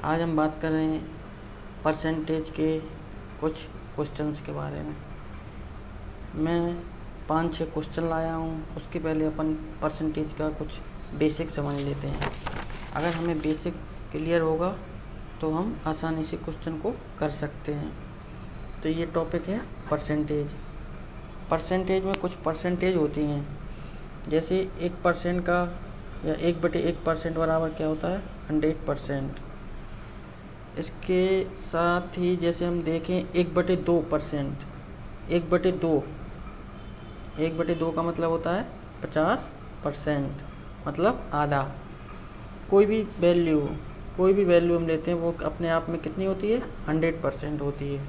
आज हम बात कर रहे हैं परसेंटेज के कुछ क्वेश्चंस के बारे में। मैं 5-6 क्वेश्चन लाया हूँ। उसके पहले अपन परसेंटेज का कुछ बेसिक समझ लेते हैं। अगर हमें बेसिक क्लियर होगा तो हम आसानी से क्वेश्चन को कर सकते हैं। तो ये टॉपिक है परसेंटेज। परसेंटेज में कुछ परसेंटेज होती हैं, जैसे 1% का या 1/1% बराबर क्या होता है 100%। इसके साथ ही जैसे हम देखें 1/2%, 1/2 1/2 का मतलब होता है 50%, मतलब आधा। कोई भी वैल्यू हम लेते हैं वो अपने आप में कितनी होती है 100% होती है।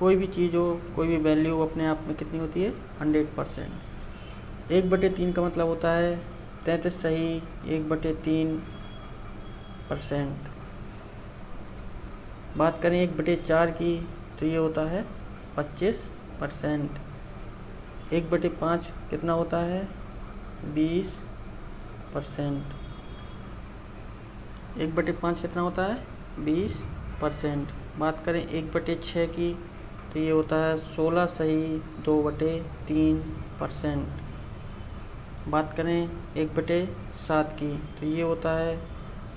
कोई भी चीज़ हो, कोई भी वैल्यू अपने आप में कितनी होती है 100%। 1/3 का मतलब होता है 33 सही 1/3%। बात करें 1/4 की तो ये होता है 25%। 1/5 कितना होता है 20%। 1/5 कितना होता है 20%। बात करें 1/6 की तो ये होता है 16 सही 2/3%। बात करें 1/7 की तो ये होता है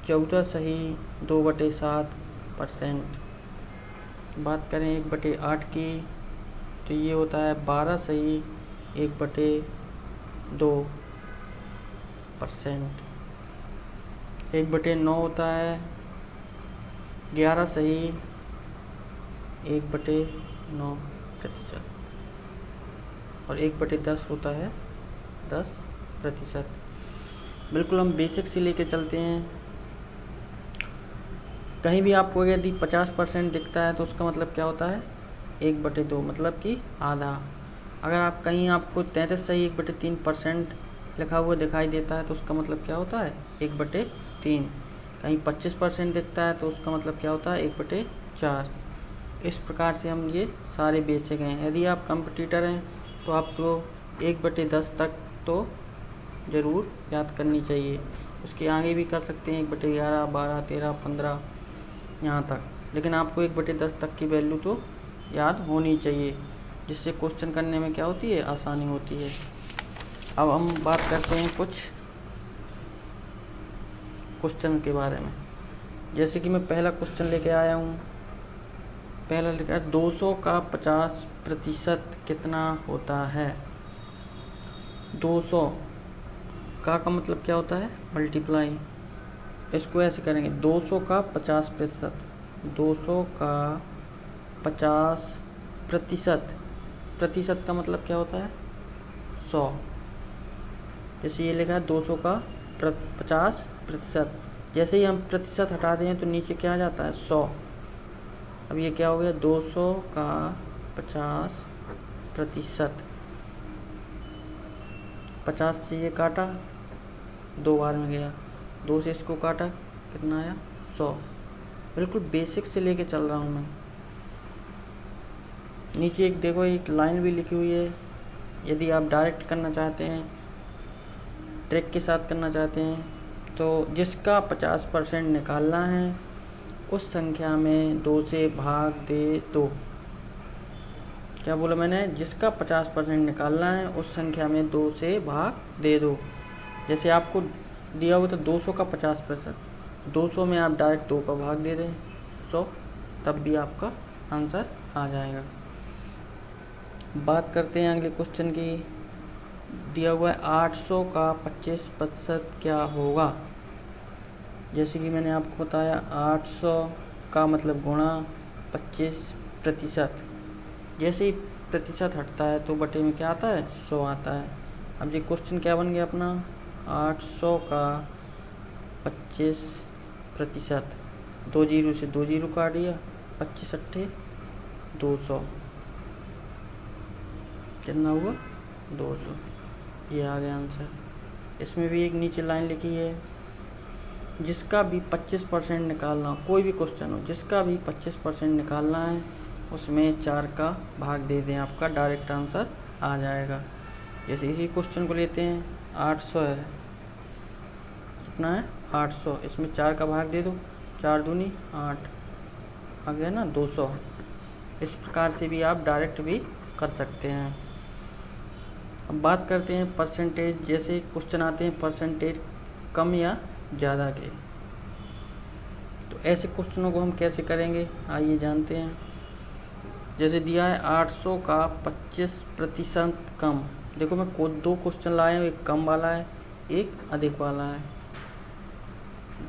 14 सही 2/7%। बात करें 1/8 की तो ये होता है 12 सही 1/2%। 1/9 होता है 11 सही 1/9%। और 1/10 होता है 10%। बिल्कुल हम बेसिक से लेके चलते हैं। कहीं भी आपको यदि 50% दिखता है तो उसका मतलब क्या होता है 1/2, मतलब कि आधा। अगर आप कहीं आपको 33 सही 1/3% लिखा हुआ दिखाई देता है तो उसका मतलब क्या होता है 1/3। कहीं 25% दिखता है तो उसका मतलब क्या होता है 1/4। इस प्रकार से हम ये सारे बेसिक हैं। यदि आप कंपटीटर हैं तो आपको 1/10 तक तो ज़रूर याद करनी चाहिए। उसके आगे भी कर सकते हैं 1/11, 12, 13, 15 यहाँ तक, लेकिन आपको 1/10 तक की वैल्यू तो याद होनी चाहिए, जिससे क्वेश्चन करने में क्या होती है आसानी होती है। अब हम बात करते हैं कुछ क्वेश्चन के बारे में। जैसे कि मैं पहला क्वेश्चन लेके आया हूँ। पहला लिखा है 200 का 50% कितना होता है। 200 का मतलब क्या होता है मल्टीप्लाई। इसको ऐसे करेंगे 200 का 50%। 200 का 50%। प्रतिशत का मतलब क्या होता है 100। जैसे ये लिखा है 200 का 50%। जैसे ही हम प्रतिशत हटा दें तो नीचे क्या आ जाता है 100। अब ये क्या हो गया 200 का 50%। 50 से ये काटा 2 बार में गया, 2 से इसको काटा कितना आया 100। बिल्कुल बेसिक से लेके चल रहा हूँ मैं। नीचे एक देखो एक लाइन भी लिखी हुई है। यदि आप डायरेक्ट करना चाहते हैं, ट्रिक के साथ करना चाहते हैं, तो जिसका 50% निकालना है उस संख्या में 2 से भाग दे दो। क्या बोला मैंने, जिसका 50% निकालना है उस संख्या में 2 से भाग दे दो। जैसे आपको दिया हुआ था 200 का 50%, 200 में आप डायरेक्ट 2 का भाग दे दें 100, तब भी आपका आंसर आ जाएगा। बात करते हैं अगले क्वेश्चन की। दिया हुआ है 800 का 25% क्या होगा। जैसे कि मैंने आपको बताया 800 का मतलब गुणा 25%। जैसे ही प्रतिशत हटता है तो बटे में क्या आता है 100 आता है। अब ये क्वेश्चन क्या बन गया अपना 800 का 25%। 2 जीरो से 2 जीरो काट दिया, 25 अट्ठे 200, कितना हुआ 200। ये आ गया आंसर। इसमें भी एक नीचे लाइन लिखी है, जिसका भी 25% निकालना, कोई भी क्वेश्चन हो जिसका भी 25% निकालना है उसमें 4 का भाग दे दें, आपका डायरेक्ट आंसर आ जाएगा। जैसे इसी क्वेश्चन को लेते हैं 800 है, कितना है 800, इसमें 4 का भाग दे दो 4 दूनी 8 आ गया ना 200। इस प्रकार से भी आप डायरेक्ट भी कर सकते हैं। अब बात करते हैं परसेंटेज, जैसे क्वेश्चन आते हैं परसेंटेज कम या ज़्यादा के, तो ऐसे क्वेश्चनों को हम कैसे करेंगे आइए जानते हैं। जैसे दिया है 800 का 25% कम। देखो मैं दो क्वेश्चन लाया हूँ, एक कम वाला है एक अधिक वाला है,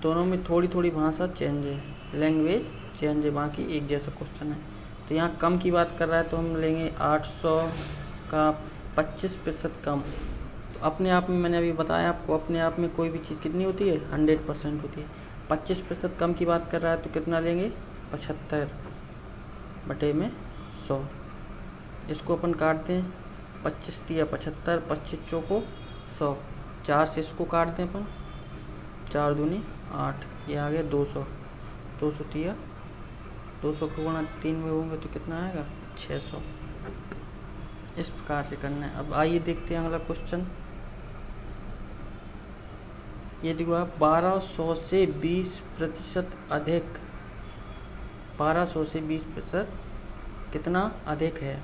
दोनों में थोड़ी थोड़ी भाषा चेंज है, लैंग्वेज चेंज है, बाकी एक जैसा क्वेश्चन है। तो यहाँ कम की बात कर रहा है तो हम लेंगे 800 का 25% कम। तो अपने आप में मैंने अभी बताया आपको, अपने आप में कोई भी चीज़ कितनी होती है 100% होती है। 25% कम की बात कर रहा है तो कितना लेंगे 75 बटे में 100। इसको अपन काटते हैं, 25 तिया 75, 25 चौको 100, 4 से इसको काट दें अपन, 4 दूनी 8, ये आ गया 200। 200 तिया 200 को गुणा 3 में होंगे तो कितना आएगा 600। इस प्रकार से करना है। अब आइए देखते हैं अगला क्वेश्चन। ये देखो आप 1200 से 20% अधिक, 1200 से 20% कितना अधिक है।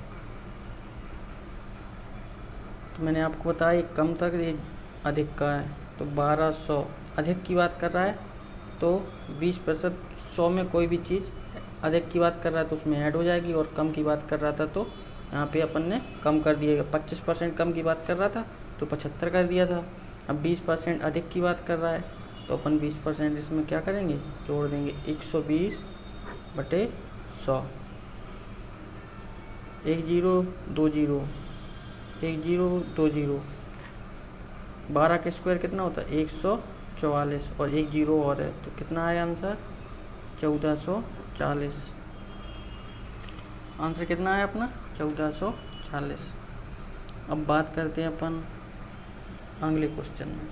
तो मैंने आपको बताया एक कम तक ये अधिक का है, तो 1200 अधिक की बात कर रहा है तो 20%, 100 में कोई भी चीज़ अधिक की बात कर रहा है तो उसमें ऐड हो जाएगी, और कम की बात कर रहा था तो यहाँ पे अपन ने कम कर दिएगा। 25% कम की बात कर रहा था तो 75 कर दिया था। अब 20% अधिक की बात कर रहा है तो अपन 20% इसमें क्या करेंगे जोड़ देंगे, 120 बटे 100, 1 0 2 0 1 0 2 0, 12 का स्क्वायर कितना होता है 144, और 1 0 और है तो कितना आया आंसर 1440। आंसर कितना आया अपना 1440। अब बात करते हैं अपन अगले क्वेश्चन में।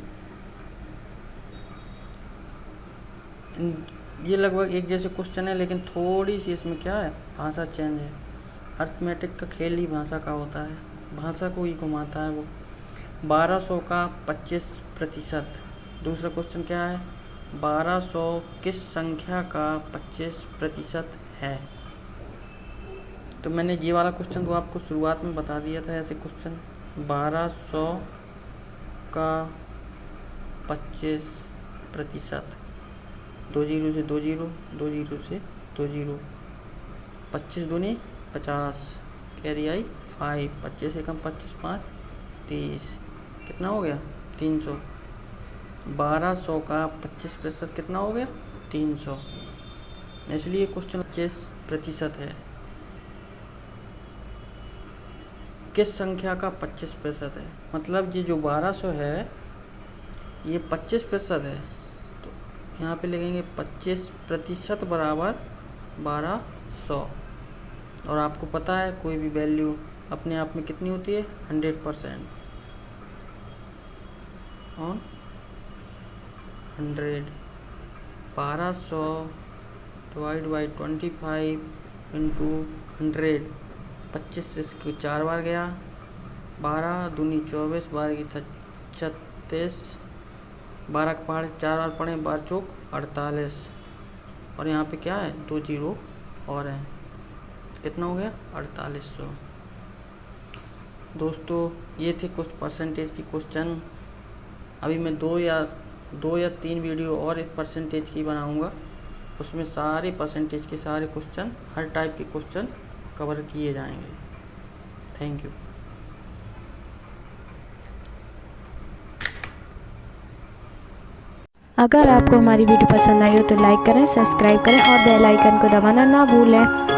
ये लगभग एक जैसे क्वेश्चन है लेकिन थोड़ी सी इसमें क्या है भाषा चेंज है। अर्थमेटिक का खेल ही भाषा का होता है, भाषा को ही घुमाता है वो। 1200 का 25%। दूसरा क्वेश्चन क्या है 1200 किस संख्या का 25% है। तो मैंने ये वाला क्वेश्चन तो आपको शुरुआत में बता दिया था। ऐसे क्वेश्चन 1200 का 25%, 2 0 से 2 0, 2 0 से 2 0, 25 दूनी 50, कैरी आई 5, 25 से कम 25 5 30, कितना हो गया 300। 1200 का 25% कितना हो गया 300, इसलिए क्वेश्चन 25% है। किस संख्या का 25% है, मतलब ये जो 1200 है ये 25% है, तो यहाँ पे लिखेंगे 25% बराबर 1200। और आपको पता है कोई भी वैल्यू अपने आप में कितनी होती है 100% ऑन 100। 1200 डिवाइड बाई 25 इंटू 100, 25 से इसको 4 बार गया, 12 दूनी 24, 12 की 36, 12 का पहाड़ 4 बार पढ़े, 12 चौक 48, और यहाँ पे क्या है 2 0 और है, कितना हो गया 4800। दोस्तों ये थे कुछ परसेंटेज की क्वेश्चन। अभी मैं दो या तीन वीडियो और एक परसेंटेज की बनाऊंगा, उसमें सारे परसेंटेज के सारे क्वेश्चन, हर टाइप के क्वेश्चन कवर किए जाएंगे। Thank you. अगर आपको हमारी वीडियो पसंद आई हो तो लाइक करें, सब्सक्राइब करें और बेल आइकन को दबाना ना भूलें।